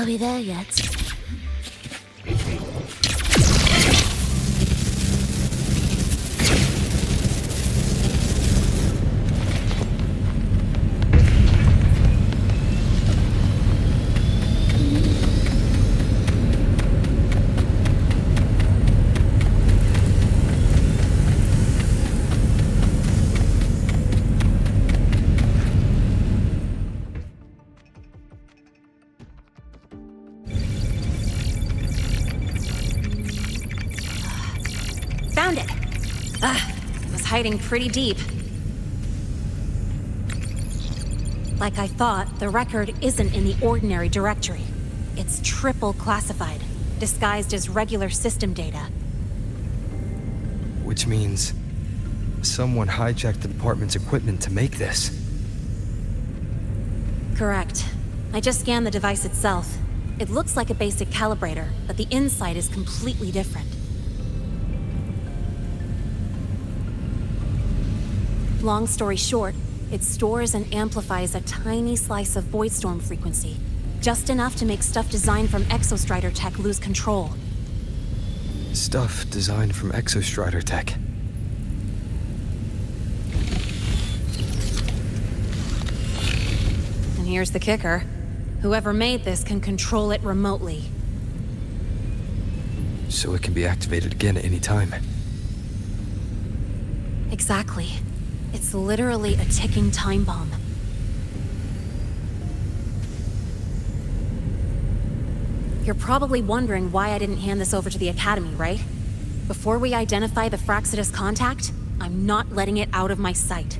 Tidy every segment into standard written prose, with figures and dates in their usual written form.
Are we there yet? Found it! It was hiding pretty deep. Like I thought, the record isn't in the ordinary directory. It's triple classified, disguised as regular system data. Which means someone hijacked the department's equipment to make this. Correct. I just scanned the device itself. It looks like a basic calibrator, but the inside is completely different. Long story short, it stores and amplifies a tiny slice of Vold Storm frequency, just enough to make stuff designed from Exostrider tech lose control. Stuff designed from Exostrider tech. And here's the kicker. Whoever made this can control it remotely. So it can be activated again at any time. Exactly. It's literally a ticking time bomb. You're probably wondering why I didn't hand this over to the Academy, right? Before we identify the Fraxidus contact, I'm not letting it out of my sight.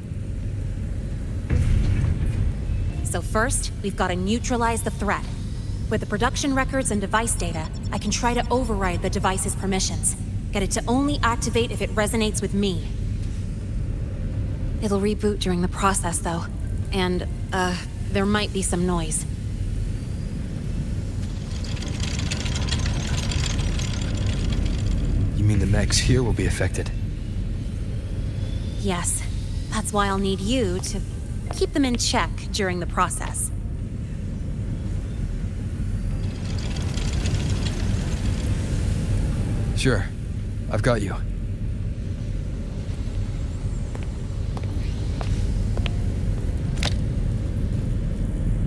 So first, we've got to neutralize the threat. With the production records and device data, I can try to override the device's permissions. Get it to only activate if it resonates with me. It'll reboot during the process, though. And, there might be some noise. You mean the mechs here will be affected? Yes. That's why I'll need you to keep them in check during the process. Sure. I've got you.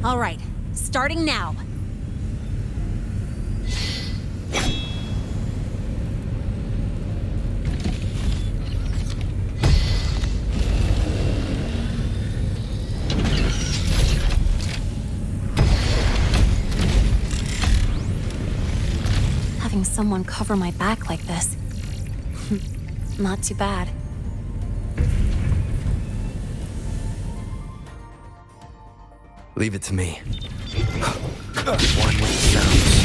All right, starting now. Having someone cover my back like this, not too bad. Leave it to me. One with the sounds.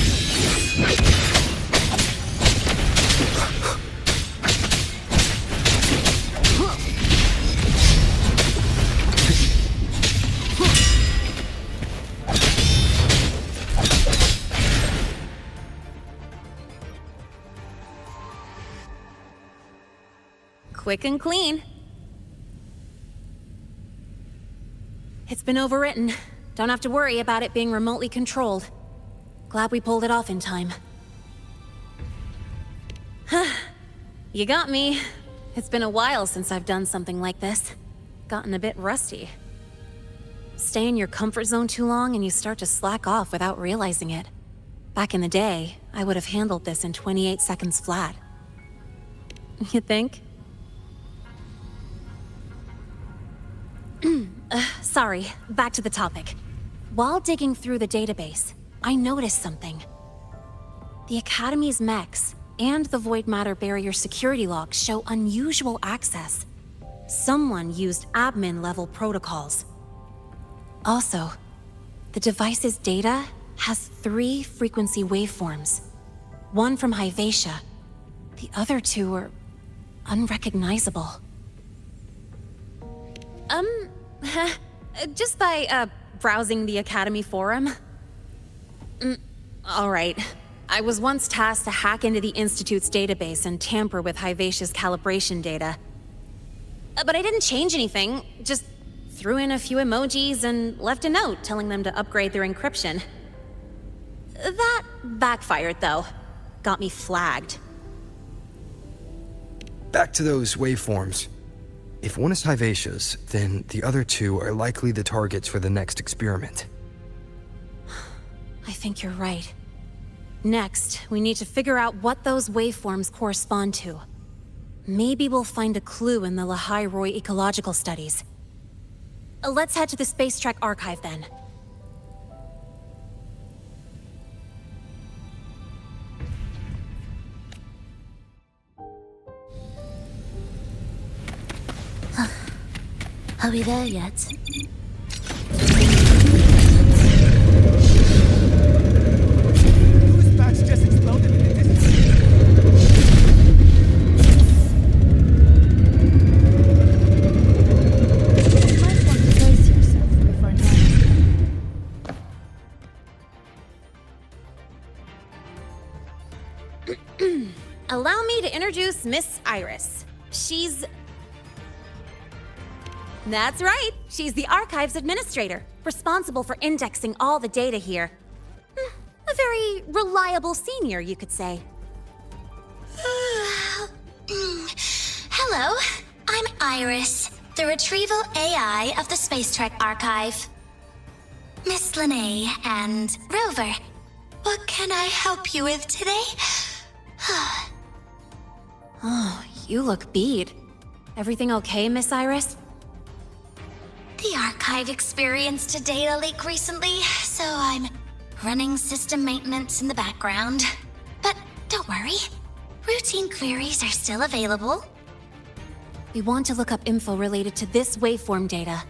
Quick and clean. It's been overwritten. Don't have to worry about it being remotely controlled. Glad we pulled it off in time. You got me. It's been a while since I've done something like this. Gotten a bit rusty. Stay in your comfort zone too long and you start to slack off without realizing it. Back in the day, I would have handled this in 28 seconds flat. You think? Sorry, back to the topic. While digging through the database, I noticed something. The Academy's mechs and the Void Matter Barrier security logs show unusual access. Someone used admin-level protocols. Also, the device's data has 3 frequency waveforms. One from Hyvatia. The other 2 are unrecognizable. Just by, browsing the Academy forum. All right. I was once tasked to hack into the Institute's database and tamper with Hyvatia's calibration data. But I didn't change anything, just threw in a few emojis and left a note telling them to upgrade their encryption. That backfired, though. Got me flagged. Back to those waveforms. If one is Hivacia's, then the other two are likely the targets for the next experiment. I think you're right. Next, we need to figure out what those waveforms correspond to. Maybe we'll find a clue in the Lahai-Roi ecological studies. Let's head to the Space Trek archive then. Are we there yet? Whose batch just exploded in the distance? You might want to brace yourself before now. Allow me to introduce Miss Iris. That's right! She's the Archives Administrator, responsible for indexing all the data here. A very reliable senior, you could say. Hello, I'm Iris, the retrieval AI of the Space Trek Archive. Miss Lynae and Rover, what can I help you with today? Oh, you look beat. Everything okay, Miss Iris? The Archive experienced a data leak recently, so I'm running system maintenance in the background. But don't worry, routine queries are still available. We want to look up info related to this waveform data.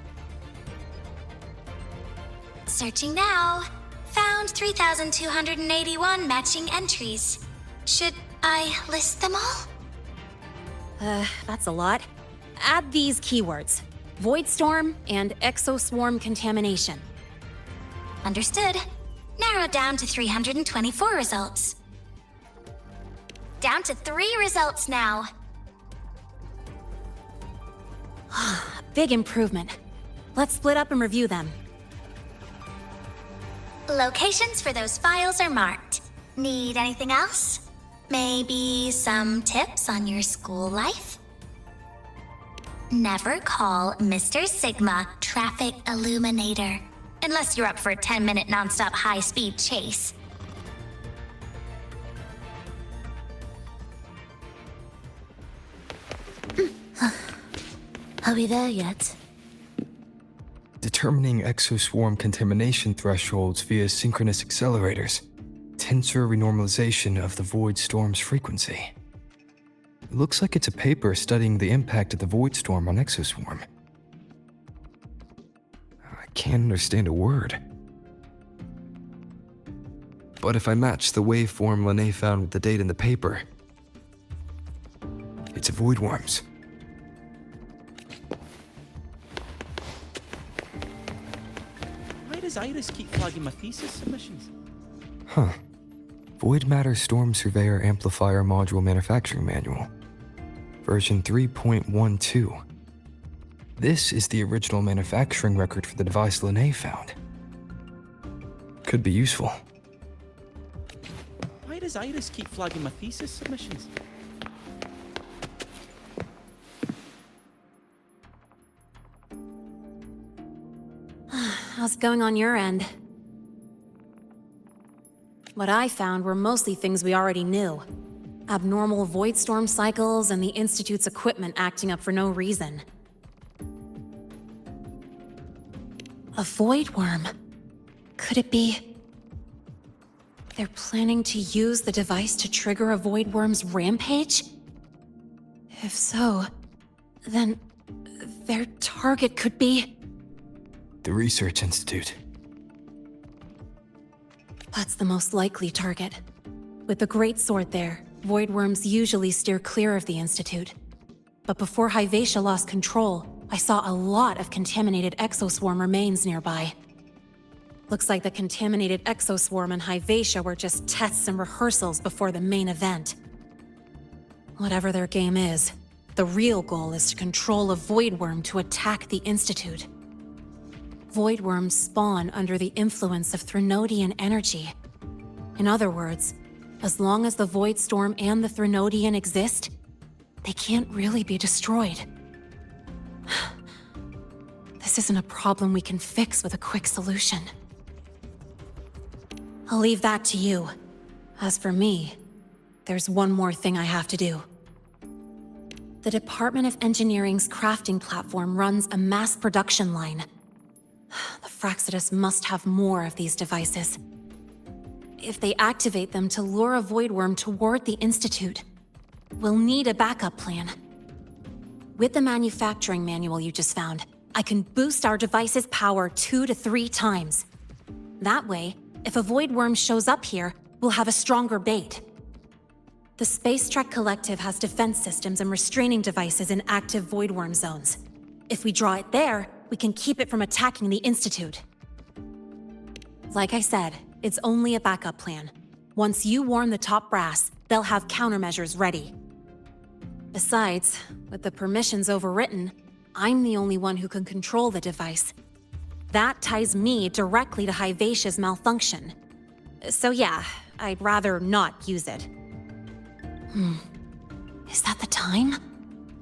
Searching now. Found 3,281 matching entries. Should I list them all? That's a lot. Add these keywords: Void Storm and Exoswarm contamination. Understood. Narrowed down to 324 results. Down to 3 results now. Big improvement. Let's split up and review them. Locations for those files are marked. Need anything else? Maybe some tips on your school life? Never call Mr. Sigma Traffic Illuminator, unless you're up for a 10-minute nonstop high-speed chase. Are we there yet? Determining exoswarm contamination thresholds via synchronous accelerators. Tensor renormalization of the Void Storm's frequency. It looks like it's a paper studying the impact of the Void Storm on Exoswarm. I can't understand a word. But if I match the waveform Lynae found with the data in the paper, it's a Void Worms. Why does Iris keep flagging my thesis submissions? Huh. Void Matter Storm Surveyor Amplifier Module Manufacturing Manual. Version 3.12. This is the original manufacturing record for the device Lynae found. Could be useful. Why does Iris keep flagging my thesis submissions? How's it going on your end? What I found were mostly things we already knew. Abnormal Void Storm cycles and the Institute's equipment acting up for no reason. A Void Worm. Could it be... they're planning to use the device to trigger a Void Worm's rampage? If so, then their target could be... The Research Institute. That's the most likely target. With the Great Sword there, Void Worms usually steer clear of the Institute. But before Hivacia lost control, I saw a lot of contaminated exoswarm remains nearby. Looks like the contaminated exoswarm and Hivacia were just tests and rehearsals before the main event. Whatever their game is, the real goal is to control a Void Worm to attack the Institute. Void Worms spawn under the influence of Threnodian energy. In other words, as long as the Void Storm and the Threnodian exist, they can't really be destroyed. This isn't a problem we can fix with a quick solution. I'll leave that to you. As for me, there's one more thing I have to do. The Department of Engineering's crafting platform runs a mass production line. The Frostlands must have more of these devices. If they activate them to lure a Voidworm toward the Institute, we'll need a backup plan. With the manufacturing manual you just found, I can boost our device's power 2 to 3 times. That way, if a Voidworm shows up here, we'll have a stronger bait. The Space Trek Collective has defense systems and restraining devices in active Voidworm zones. If we draw it there, we can keep it from attacking the Institute. Like I said, it's only a backup plan. Once you warn the top brass, they'll have countermeasures ready. Besides, with the permissions overwritten, I'm the only one who can control the device. That ties me directly to Hivacia's malfunction. So yeah, I'd rather not use it. Is that the time?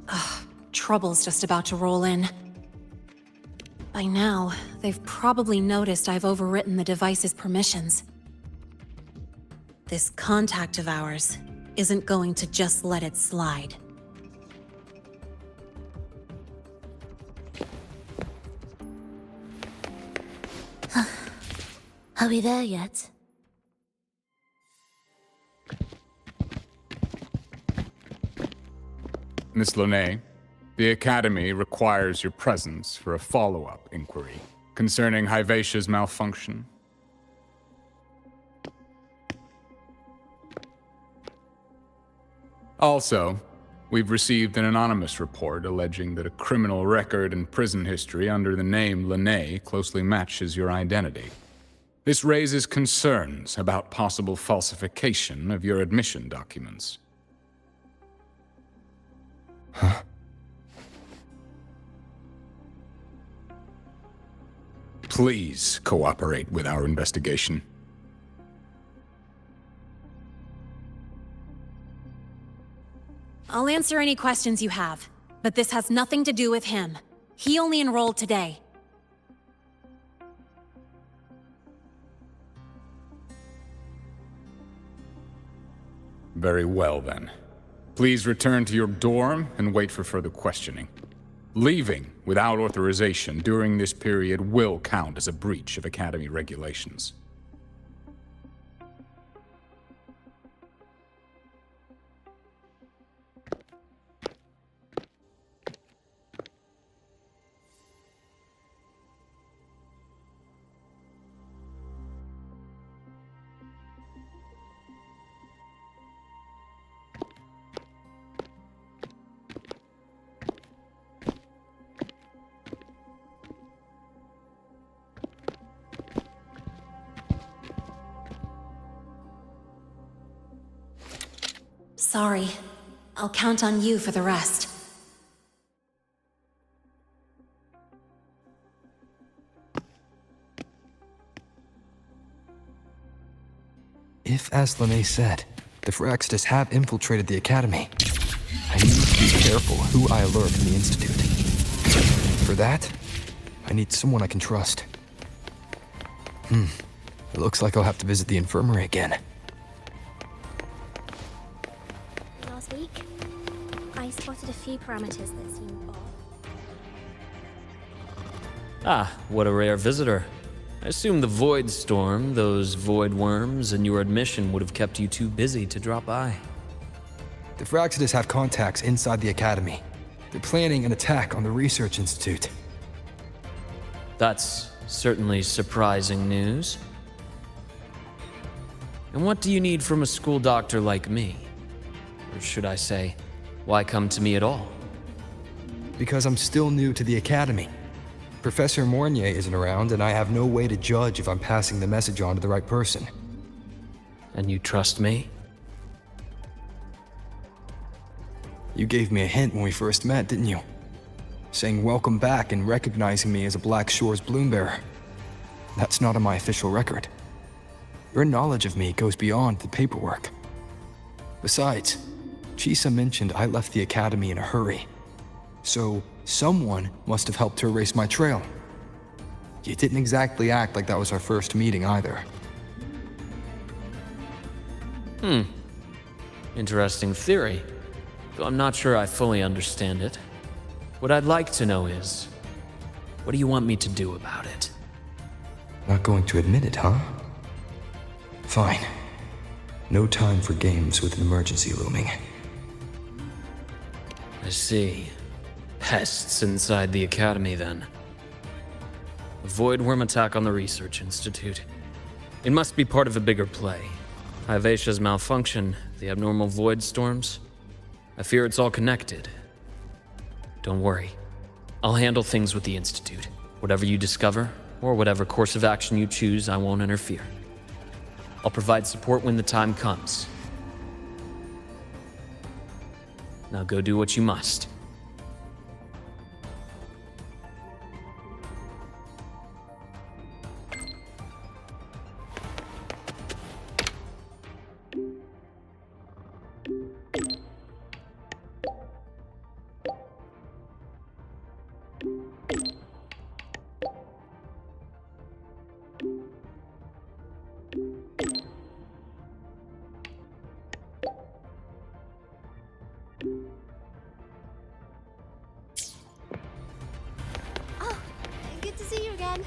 Ugh, trouble's just about to roll in. By now, they've probably noticed I've overwritten the device's permissions. This contact of ours isn't going to just let it slide. Are we there yet? Miss Lynae, the Academy requires your presence for a follow-up inquiry concerning Hivacia's malfunction. Also, we've received an anonymous report alleging that a criminal record and prison history under the name Lynae closely matches your identity. This raises concerns about possible falsification of your admission documents. Huh? Please cooperate with our investigation. I'll answer any questions you have, but this has nothing to do with him. He only enrolled today. Very well, then. Please return to your dorm and wait for further questioning. Leaving without authorization during this period will count as a breach of Academy regulations. Sorry. I'll count on you for the rest. If, as Lynae said, the Frostlands have infiltrated the Academy, I need to be careful who I alert in the Institute. For that, I need someone I can trust. It looks like I'll have to visit the infirmary again. Last week, I spotted a few parameters that seemed off. Ah, what a rare visitor. I assume the Void Storm, those void worms, and your admission would have kept you too busy to drop by. The Frostlands have contacts inside the Academy. They're planning an attack on the Research Institute. That's certainly surprising news. And what do you need from a school doctor like me? Or should I say, why come to me at all? Because I'm still new to the Academy. Professor Mornier isn't around, and I have no way to judge if I'm passing the message on to the right person. And you trust me? You gave me a hint when we first met, didn't you? Saying welcome back and recognizing me as a Black Shore's Bloombearer. That's not on my official record. Your knowledge of me goes beyond the paperwork. Besides, Chisa mentioned I left the Academy in a hurry. So, someone must have helped to erase my trail. You didn't exactly act like that was our first meeting either. Interesting theory, though I'm not sure I fully understand it. What I'd like to know is, what do you want me to do about it? Not going to admit it, huh? Fine. No time for games with an emergency looming. I see. Pests inside the Academy, then. A void worm attack on the Research Institute. It must be part of a bigger play. Hyvatia's malfunction, the abnormal void storms. I fear it's all connected. Don't worry. I'll handle things with the Institute. Whatever you discover, or whatever course of action you choose, I won't interfere. I'll provide support when the time comes. Now go do what you must. Good to see you again.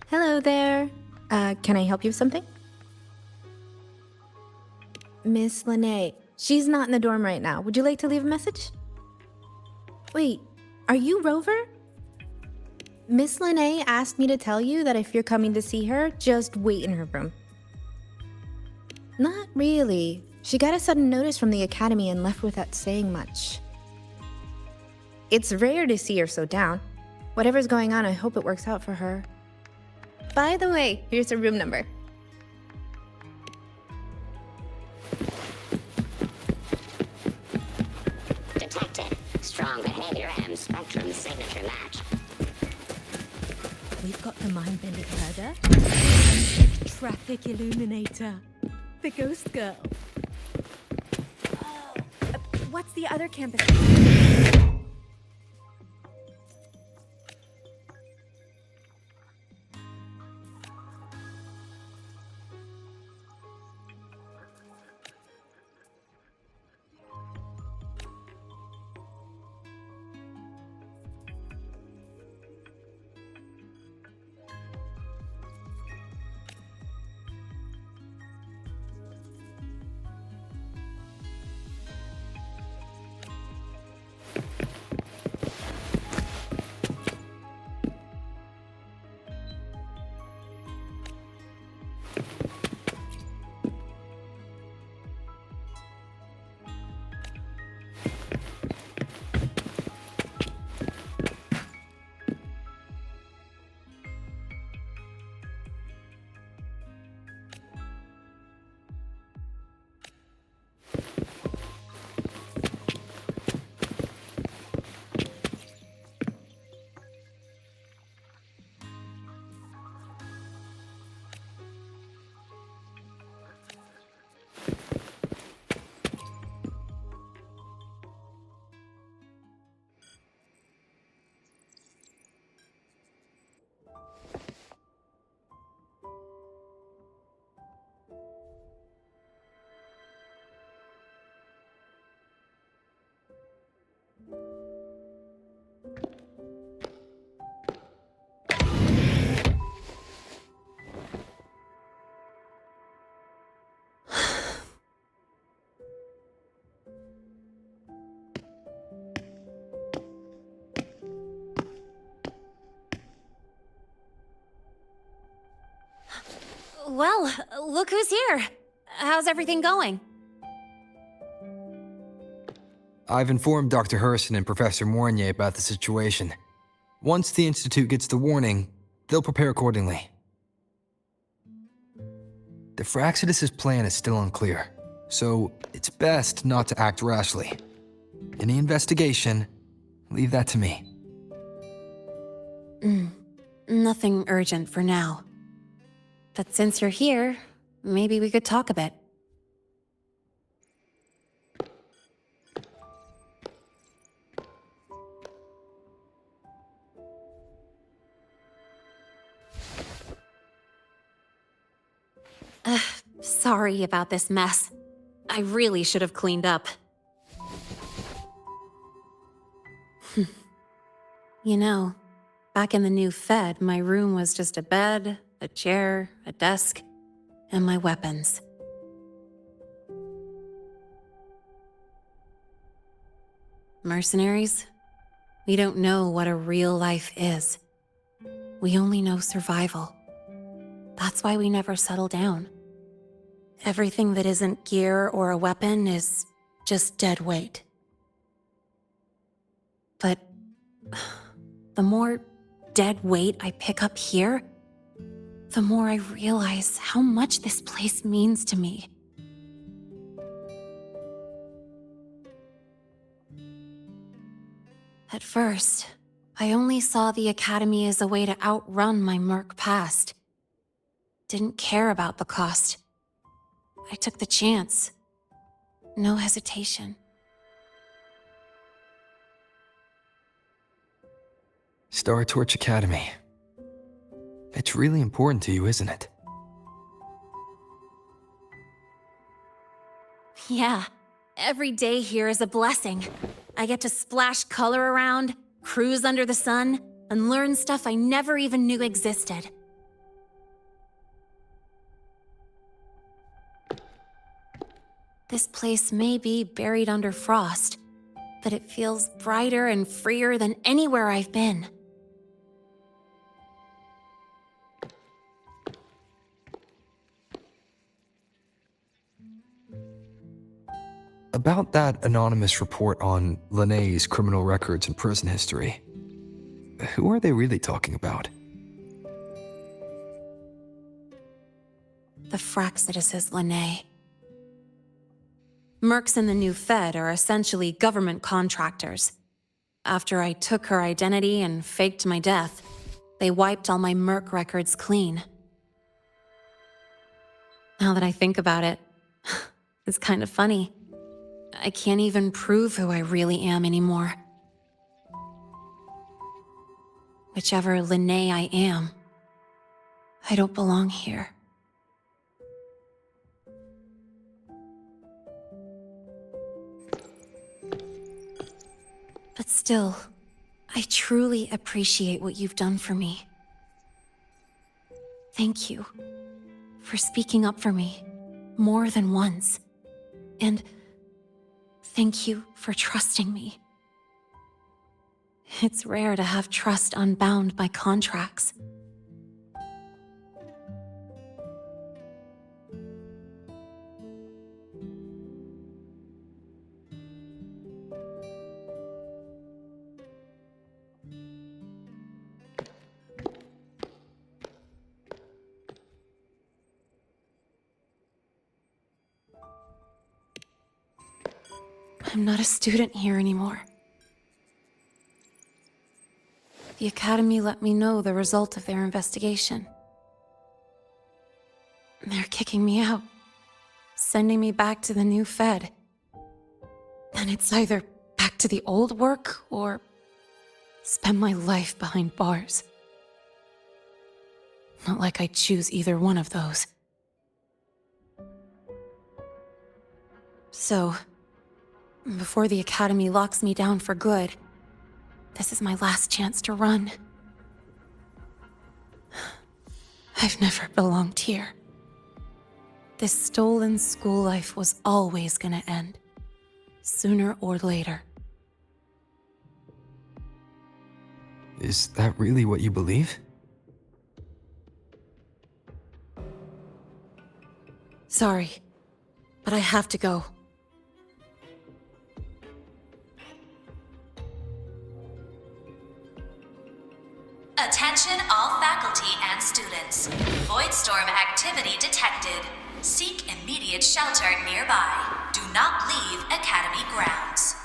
Hello there. Can I help you with something? Miss Lynae. She's not in the dorm right now. Would you like to leave a message? Wait, are you Rover? Miss Lynae asked me to tell you that if you're coming to see her, just wait in her room. Not really. She got a sudden notice from the Academy and left without saying much. It's rare to see her so down. Whatever's going on, I hope it works out for her. By the way, here's her room number. Detected. Strong behavior and spectrum signature match. We've got the mind-bending murder and the traffic illuminator. The ghost girl. What's the other campus? Well, look who's here. How's everything going? I've informed Dr. Herson and Professor Mournier about the situation. Once the Institute gets the warning, they'll prepare accordingly. The Fraxidus' plan is still unclear, so it's best not to act rashly. Any investigation, leave that to me. Nothing urgent for now. But since you're here, maybe we could talk a bit. Sorry about this mess. I really should have cleaned up. You know, back in the new Fed, my room was just a bed, a chair, a desk, and my weapons. Mercenaries? We don't know what a real life is. We only know survival. That's why we never settle down. Everything that isn't gear or a weapon is just dead weight. But the more dead weight I pick up here, the more I realize how much this place means to me. At first, I only saw the Academy as a way to outrun my merc past. Didn't care about the cost. I took the chance. No hesitation. Startorch Academy. It's really important to you, isn't it? Yeah, every day here is a blessing. I get to splash color around, cruise under the sun, and learn stuff I never even knew existed. This place may be buried under frost, but it feels brighter and freer than anywhere I've been. About that anonymous report on Lynae's criminal records and prison history, who are they really talking about? The Fraxidus' Lynae. Mercs in the new Fed are essentially government contractors. After I took her identity and faked my death, they wiped all my merc records clean. Now that I think about it, it's kind of funny. I can't even prove who I really am anymore. Whichever Lynae I am, I don't belong here. But still, I truly appreciate what you've done for me. Thank you for speaking up for me more than once. And thank you for trusting me. It's rare to have trust unbound by contracts. I'm not a student here anymore. The Academy let me know the result of their investigation. They're kicking me out, sending me back to the new Fed. And it's either back to the old work or spend my life behind bars. Not like I choose either one of those. So, before the Academy locks me down for good, this is my last chance to run. I've never belonged here. This stolen school life was always gonna end, sooner or later. Is that really what you believe? Sorry, but I have to go. Vold Storm activity detected. Seek immediate shelter nearby. Do not leave Academy grounds.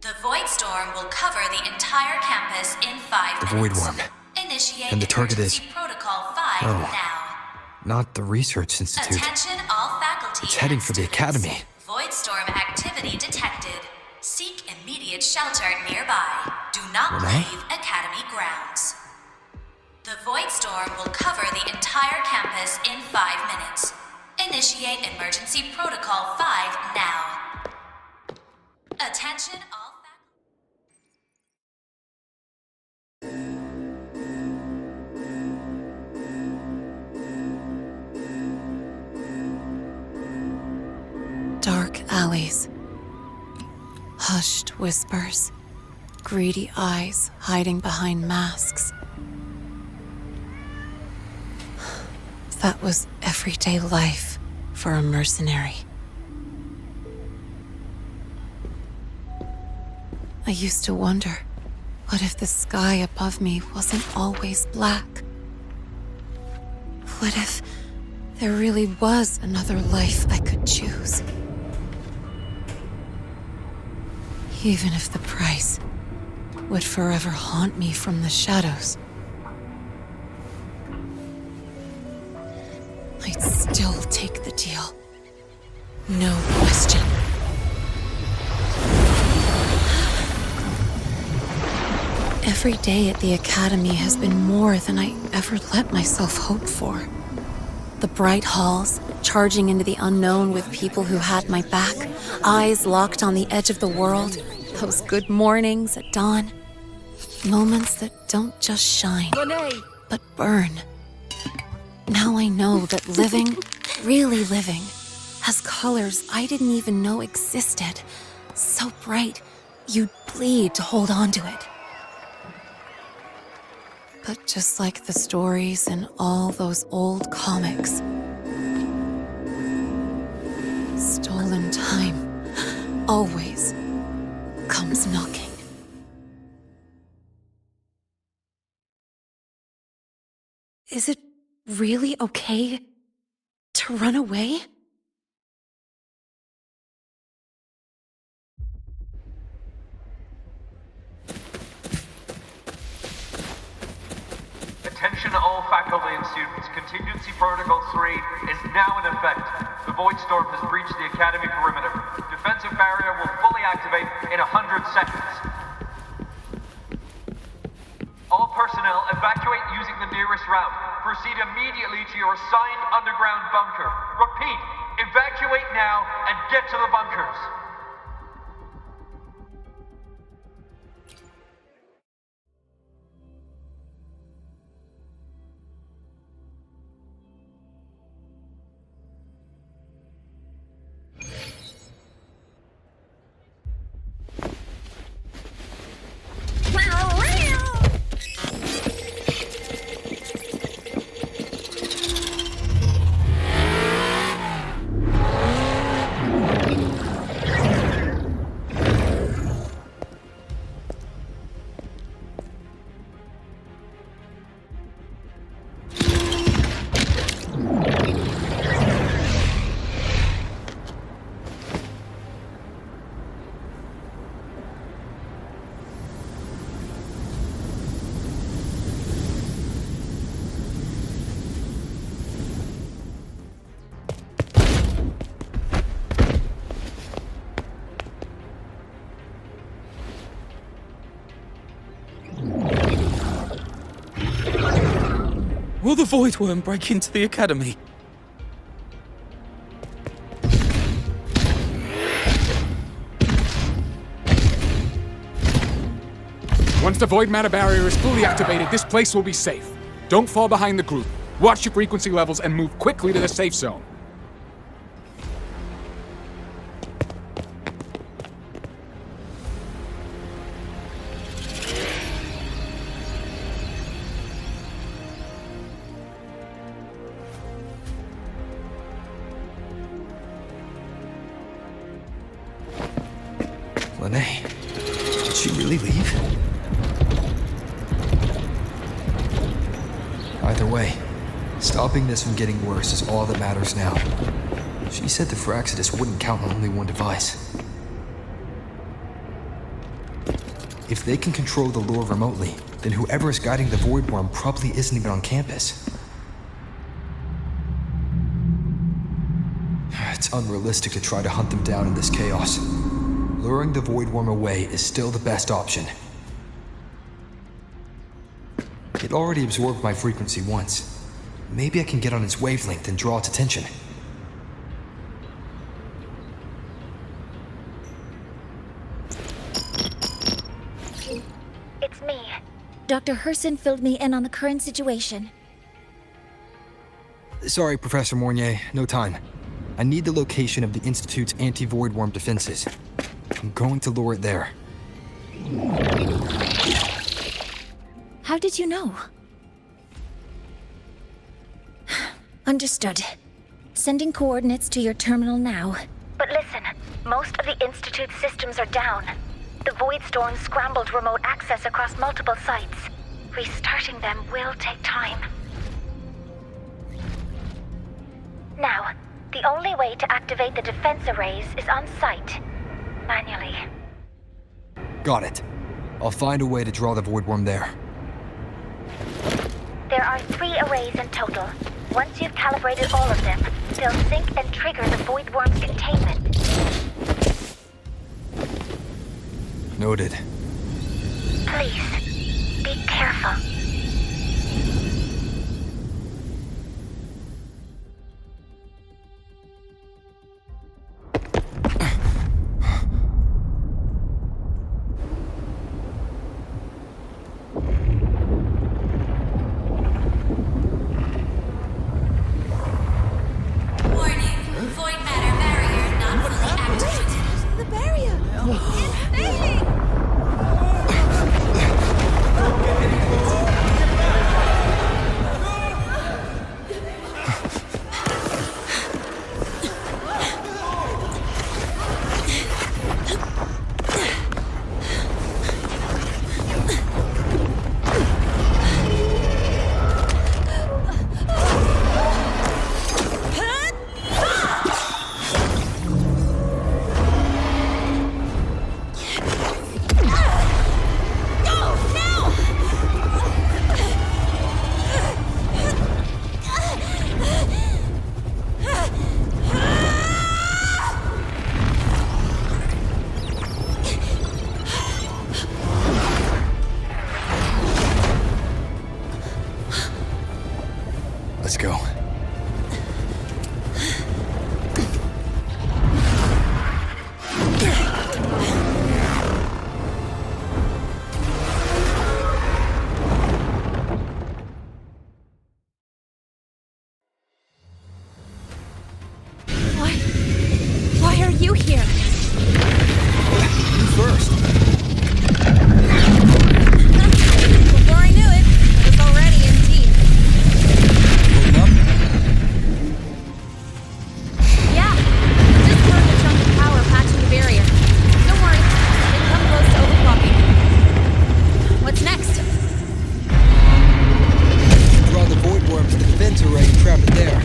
The Vold Storm will cover the entire campus in 5 The minutes. Void Worm. Initiate And the target is- emergency protocol 5 Oh. now. Not the Research Institute. Attention all faculty. It's heading and for the students. Academy. Vold Storm activity detected. Seek immediate shelter nearby. Do not Lynae? leave Academy grounds. The Vold Storm will cover the entire campus in 5 minutes. Initiate emergency protocol 5 now. Attention all Dark alleys. Hushed whispers. Greedy eyes hiding behind masks. That was everyday life for a mercenary. I used to wonder, what if the sky above me wasn't always black? What if there really was another life I could choose? Even if the price would forever haunt me from the shadows, I'd still take the deal. No question. Every day at the Academy has been more than I ever let myself hope for. The bright halls, charging into the unknown with people who had my back, eyes locked on the edge of the world, those good mornings at dawn. Moments that don't just shine, but burn. Now I know that living, really living, has colors I didn't even know existed. So bright, you'd bleed to hold on to it. But just like the stories in all those old comics, stolen time always comes knocking. Is it really okay to run away? Attention all faculty and students. Contingency Protocol 3 is now in effect. The Void Storm has breached the Academy perimeter. Defensive barrier will fully activate in 100 seconds. All personnel evacuate using the nearest route. Proceed immediately to your assigned underground bunker. Repeat, evacuate now and get to the bunkers. Will the Void Worm break into the Academy? Once the void matter barrier is fully activated, this place will be safe. Don't fall behind the group. Watch your frequency levels and move quickly to the safe zone. Lynae, did she really leave? Either way, Stopping this from getting worse is all that matters now. She said the Fraxidus wouldn't count on only one device. If they can control the lure remotely, then whoever is guiding the Void Worm probably isn't even on campus. It's unrealistic to try to hunt them down in this chaos. Luring the Void Worm away is still the best option. It already absorbed my frequency once. Maybe I can get on its wavelength and draw its attention. It's me. Dr. Herson filled me in on the current situation. Sorry, Professor Mornier, no time. I need the location of the Institute's anti-Void Worm defenses. I'm going to lure it there. How did you know? Understood. Sending coordinates to your terminal now. But listen, most of the Institute's systems are down. The Void Storm scrambled remote access across multiple sites. Restarting them will take time. Now, the only way to activate the defense arrays is on site, manually. Got it. I'll find a way to draw the Void Worm there. There are 3 arrays in total. Once you've calibrated all of them, they'll sync and trigger the Void Worm's containment. Noted. Please, be careful. Let's go. Why are you here? You first. Before I knew it, I was already in deep. Yeah, just burned a chunk of power patching the barrier. Don't worry, didn't come close to overclocking. What's next? Draw the Void Worm to the defense array and trap it there.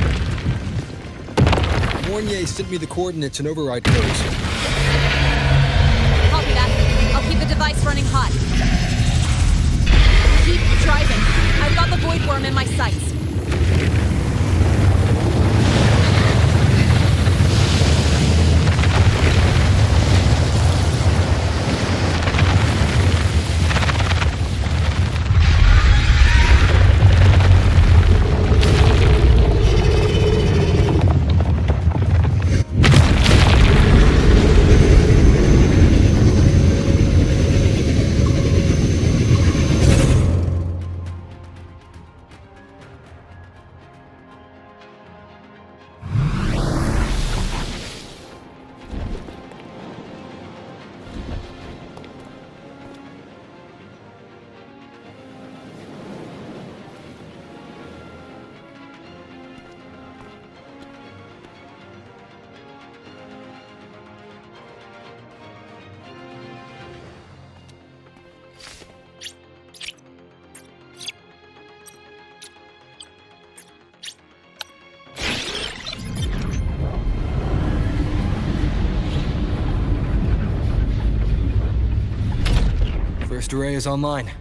Mornier sent me the coordinates and override codes. Copy that. I'll keep the device running hot. Keep driving. I've got the Void Worm in my sights. First array is online.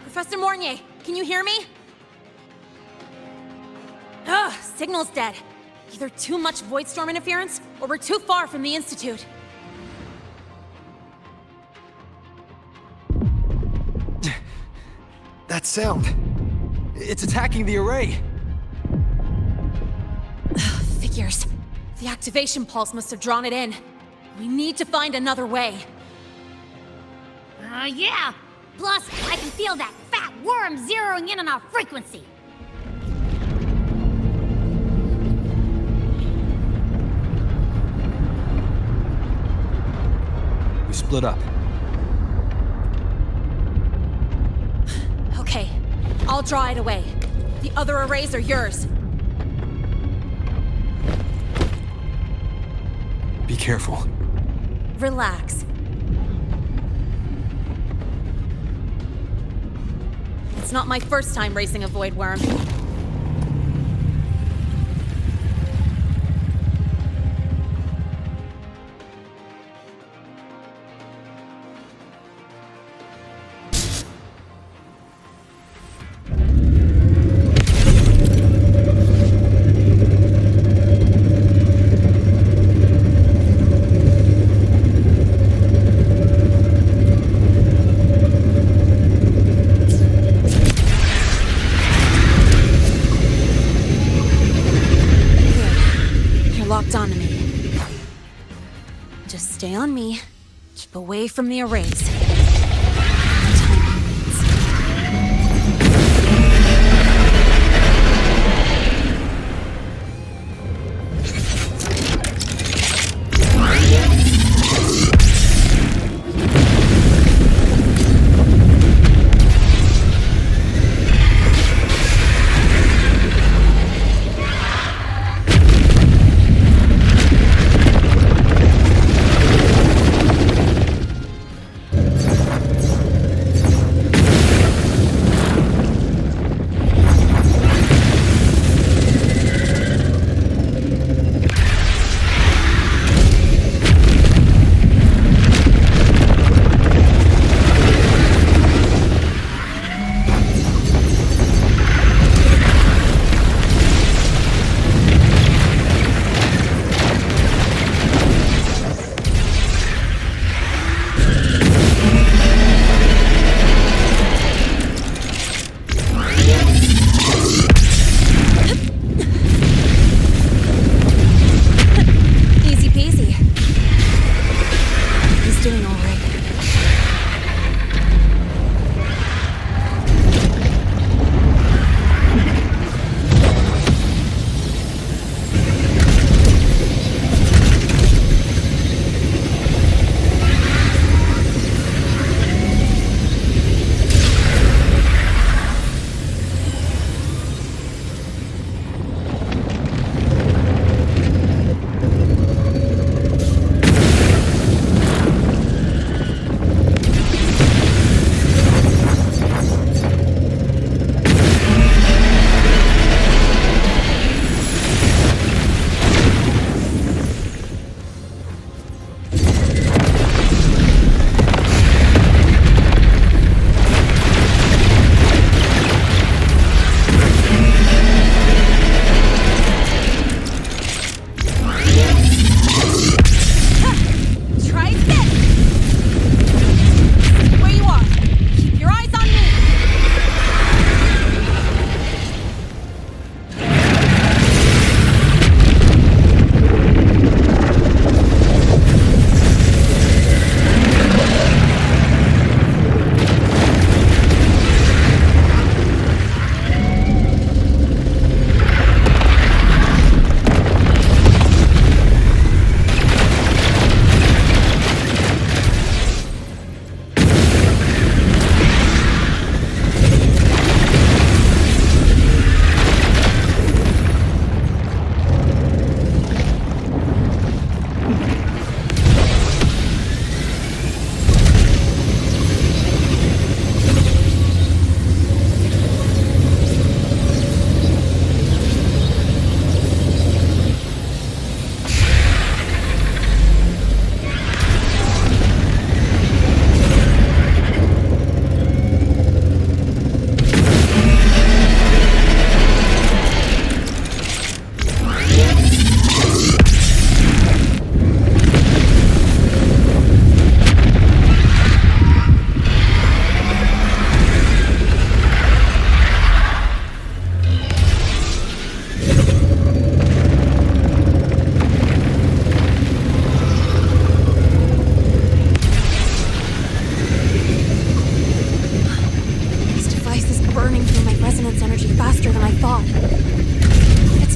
Professor Mornier, can you hear me? Ugh, signal's dead. Either too much Void Storm interference, or we're too far from the Institute. That sound. It's attacking the array. Figures. The activation pulse must have drawn it in. We need to find another way. Yeah! Plus, I can feel that fat worm zeroing in on our frequency. We split up. Okay, I'll draw it away. The other arrays are yours. Be careful. Relax. It's not my first time racing a void worm. Onto me. Just stay on me. Keep away from the arrays.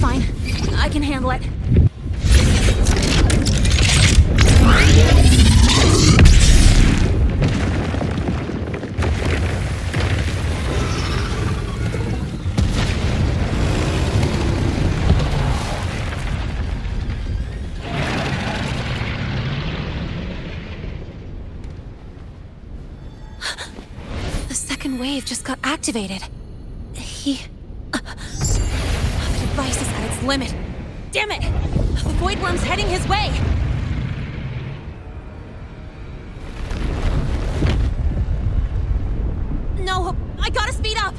fine. I can handle it. The second wave just got activated. The device is at its limit. Damn it! The Void Worm's heading his way! No, I gotta speed up!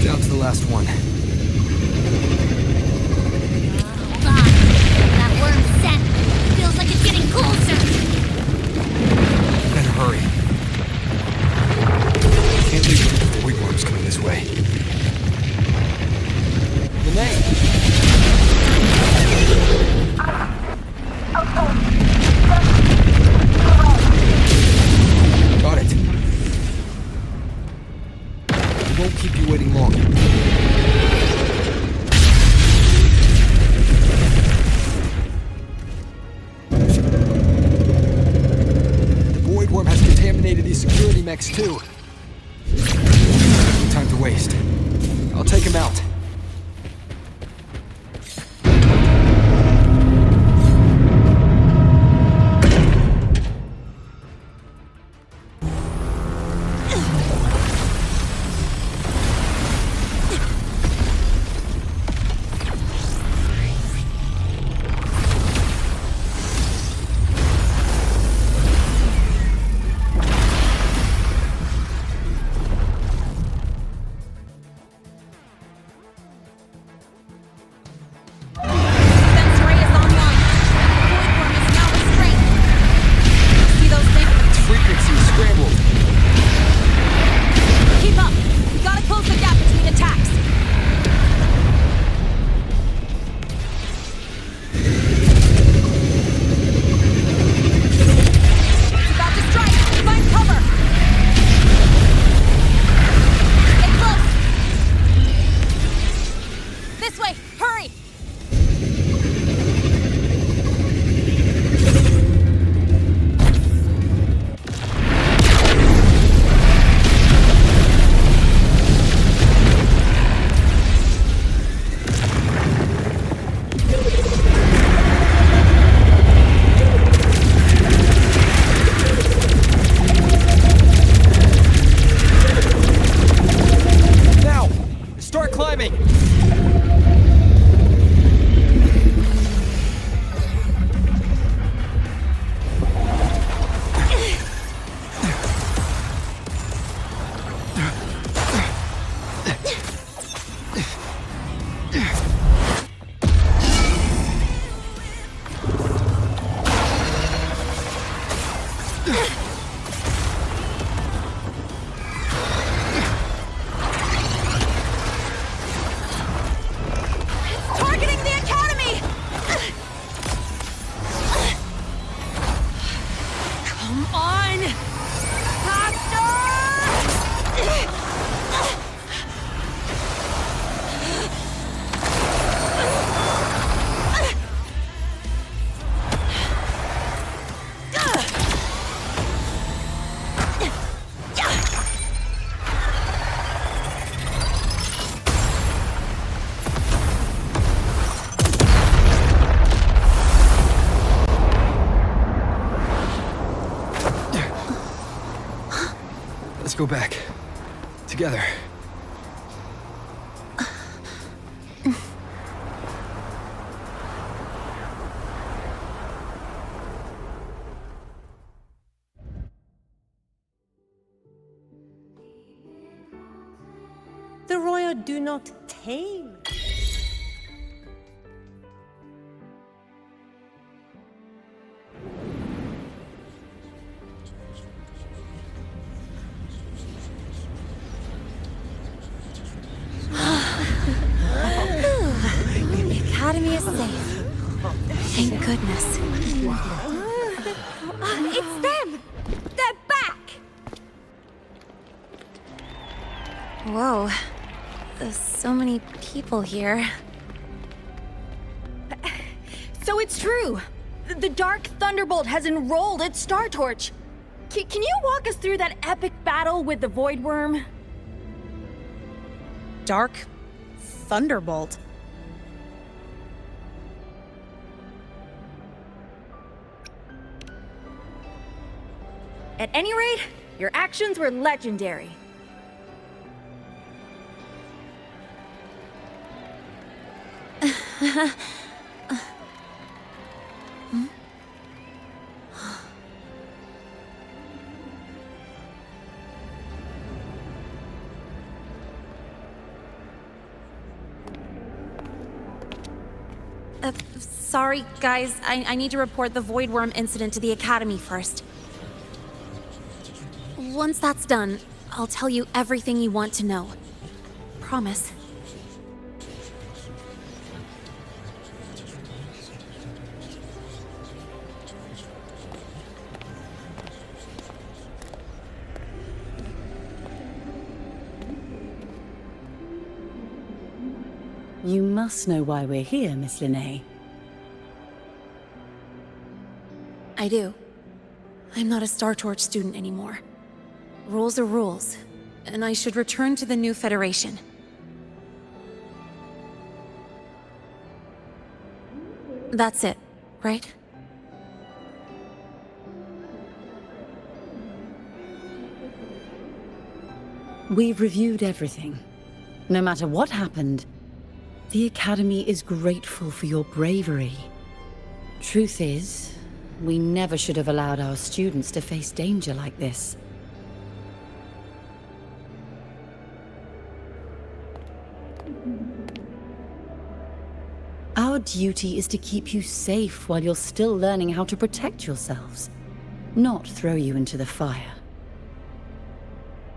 Down to the last one. Hold on. That worm's scent feels like it's getting closer. Better hurry. Can't leave room for Void Worms coming this way. Got it. We won't keep you waiting long. The Void Worm has contaminated these security mechs too. No time to waste. I'll take him out. Let's go back. Together. The Roi do not tame. The Academy is safe. Thank goodness. It's them! They're back! Whoa. There's so many people here. So it's true! The Dark Thunderbolt has enrolled at Startorch! Can you walk us through that epic battle with the Void Worm? Dark Thunderbolt? At any rate, your actions were legendary. Sorry, guys. I need to report the Void Worm incident to the Academy first. Once that's done, I'll tell you everything you want to know. Promise. You must know why we're here, Miss Lynae. I do. I'm not a Startorch student anymore. Rules are rules, and I should return to the new Federation. That's it, right? We've reviewed everything. No matter what happened, the Academy is grateful for your bravery. Truth is, we never should have allowed our students to face danger like this. Our duty is to keep you safe while you're still learning how to protect yourselves, not throw you into the fire.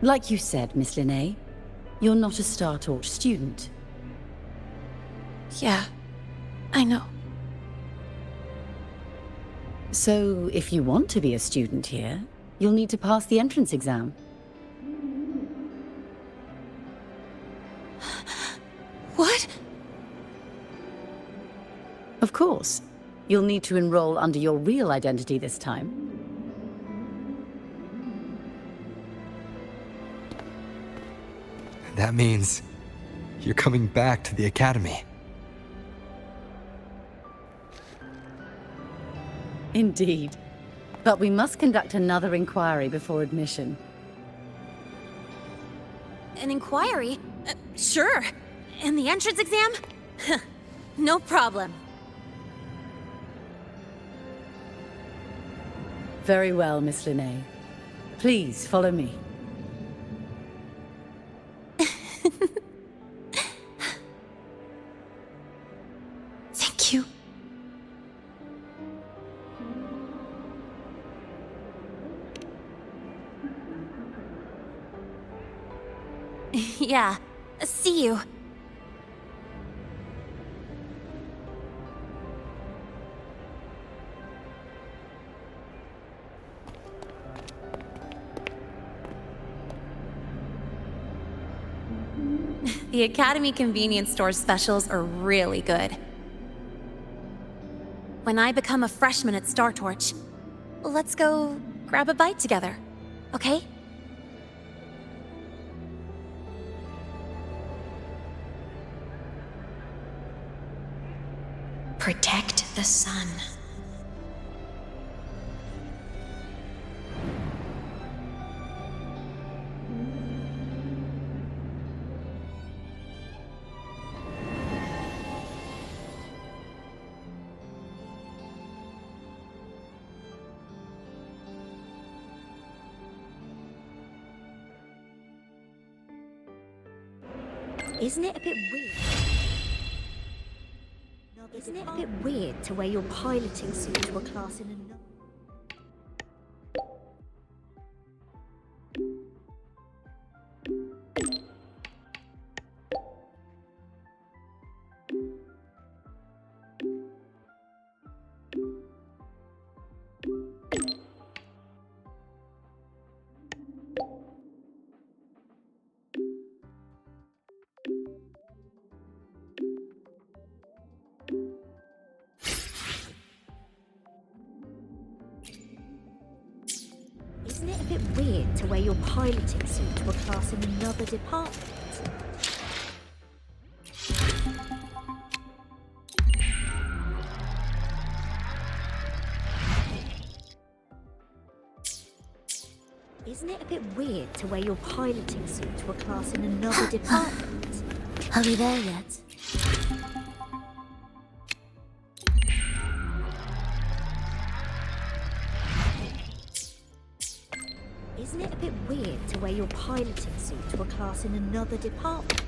Like you said, Miss Lynae, you're not a Startorch student. Yeah, I know. So, if you want to be a student here, you'll need to pass the entrance exam. What? Of course. You'll need to enroll under your real identity this time. That means you're coming back to the Academy. Indeed. But we must conduct another inquiry before admission. An inquiry? Sure. And the entrance exam? No problem. Very well, Miss Lynae. Please follow me. Thank you. Yeah, see you. The Academy convenience store specials are really good. When I become a freshman at Startorch, let's go grab a bite together, okay? Protect the sun. Isn't it a bit weird? Isn't it a bit weird to wear your piloting suit to a class in another? a bit weird to wear your piloting suit to a class in another department? Isn't it a bit weird to wear your piloting suit to a class in another department? Are we there yet? Isn't it a bit weird to wear your piloting suit to a class in another department?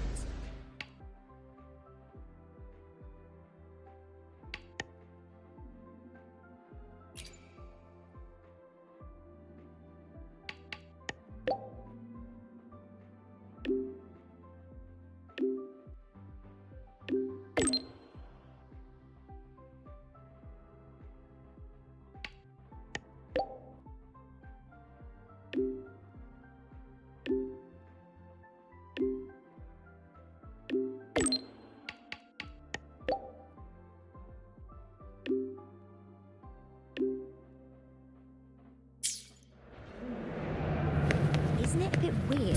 Isn't it a bit weird?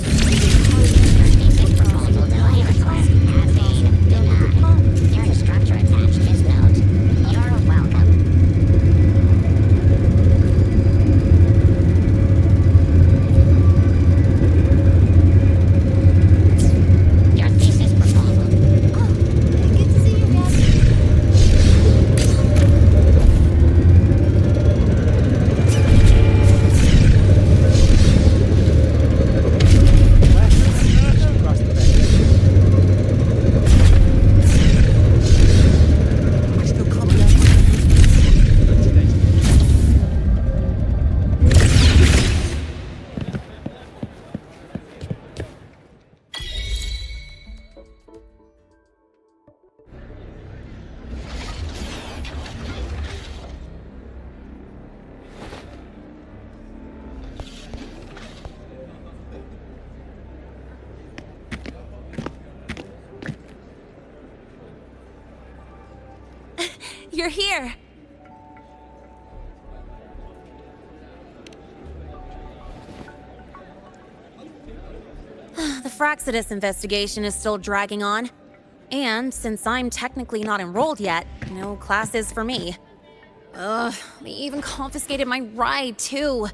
Your instructor attached this note. You're welcome. Your thesis proposal. Good to see you again. You're here. The Fraxidus investigation is still dragging on. And since I'm technically not enrolled yet, no classes for me. Ugh, they even confiscated my ride, too.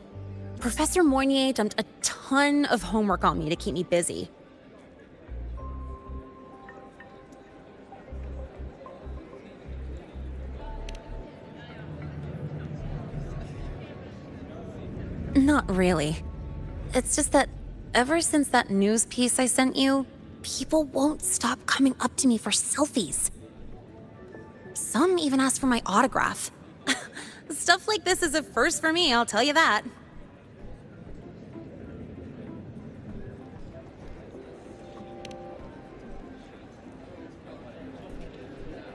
Professor Moynier dumped a ton of homework on me to keep me busy. Not really. It's just that ever since that news piece I sent you, people won't stop coming up to me for selfies. Some even ask for my autograph. Stuff like this is a first for me, I'll tell you that.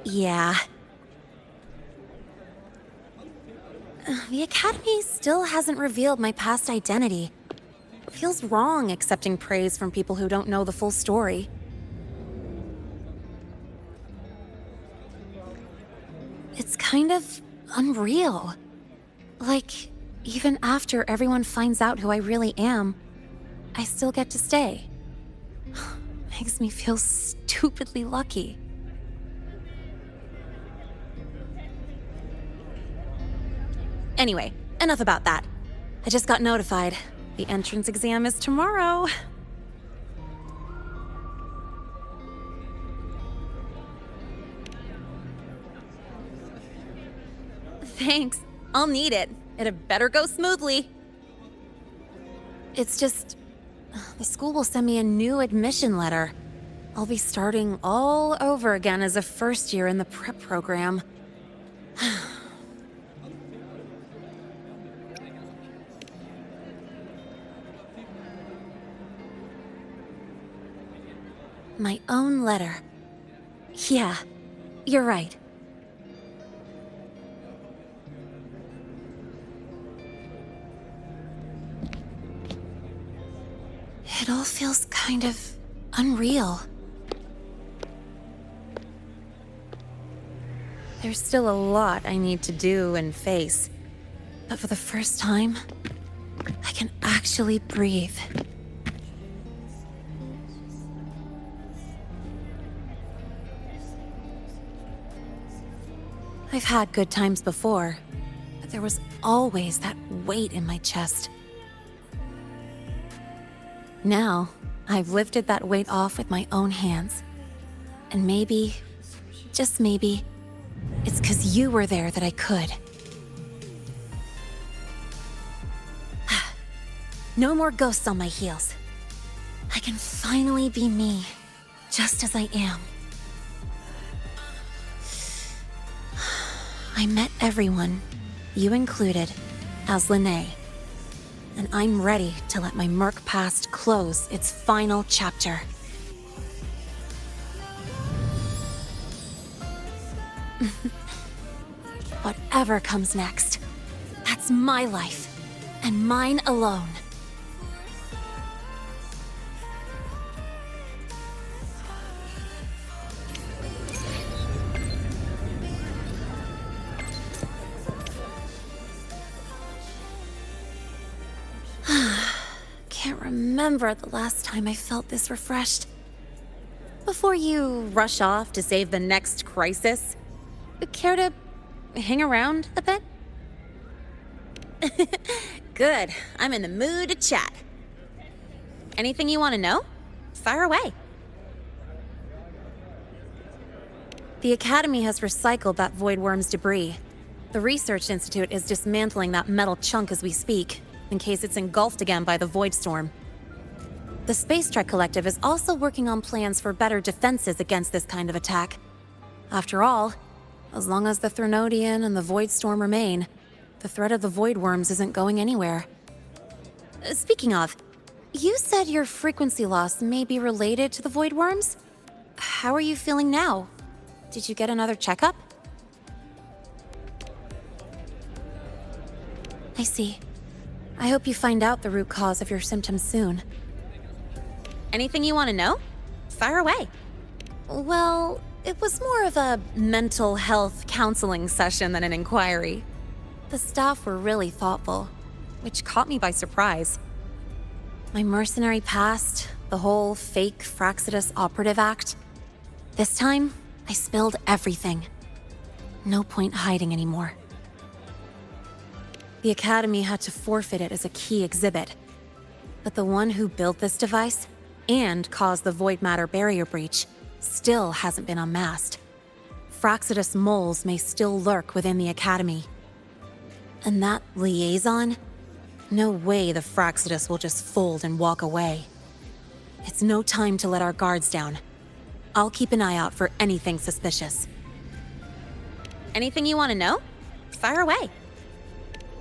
Yeah. The Academy still hasn't revealed my past identity. Feels wrong accepting praise from people who don't know the full story. It's kind of unreal. Like, even after everyone finds out who I really am, I still get to stay. Makes me feel stupidly lucky. Anyway, enough about that. I just got notified. The entrance exam is tomorrow. Thanks. I'll need it. It better go smoothly. It's just... the school will send me a new admission letter. I'll be starting all over again as a first year in the prep program. My own letter. Yeah, you're right. It all feels kind of unreal. There's still a lot I need to do and face. But for the first time, I can actually breathe. I've had good times before, but there was always that weight in my chest. Now, I've lifted that weight off with my own hands. And maybe, just maybe, it's 'cause you were there that I could. No more ghosts on my heels. I can finally be me, just as I am. I met everyone, you included, as Lynae. And I'm ready to let my Merc past close its final chapter. Whatever comes next, that's my life, and mine alone. Can't remember the last time I felt this refreshed. Before you rush off to save the next crisis, care to hang around a bit? Good. I'm in the mood to chat. Anything you want to know? Fire away. The Academy has recycled that Void Worm's debris. The Research Institute is dismantling that metal chunk as we speak, in case it's engulfed again by the Void Storm. The Space Trek Collective is also working on plans for better defenses against this kind of attack. After all, as long as the Threnodian and the Void Storm remain, the threat of the Void Worms isn't going anywhere. Speaking of, you said your frequency loss may be related to the Void Worms? How are you feeling now? Did you get another checkup? I see. I hope you find out the root cause of your symptoms soon. Anything you want to know? Fire away. Well, it was more of a mental health counseling session than an inquiry. The staff were really thoughtful, which caught me by surprise. My mercenary past, the whole fake Fraxidus operative act. This time, I spilled everything. No point hiding anymore. The Academy had to forfeit it as a key exhibit. But the one who built this device and caused the void matter barrier breach still hasn't been unmasked. Fraxidus moles may still lurk within the Academy. And that liaison? No way the Fraxidus will just fold and walk away. It's no time to let our guards down. I'll keep an eye out for anything suspicious. Anything you want to know? Fire away.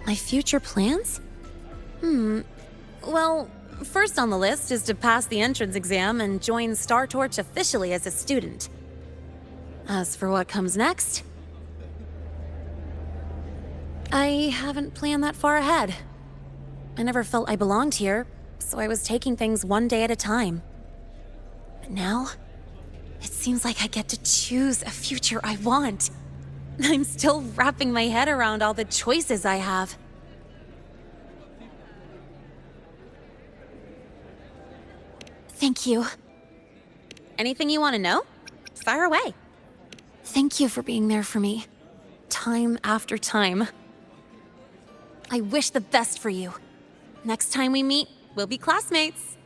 My future plans? Well, first on the list is to pass the entrance exam and join Startorch officially as a student. As for what comes next, I haven't planned that far ahead. I never felt I belonged here, so I was taking things one day at a time. But now, it seems like I get to choose a future I want. I'm still wrapping my head around all the choices I have. Thank you. Anything you want to know? Fire away. Thank you for being there for me, time after time. I wish the best for you. Next time we meet, we'll be classmates.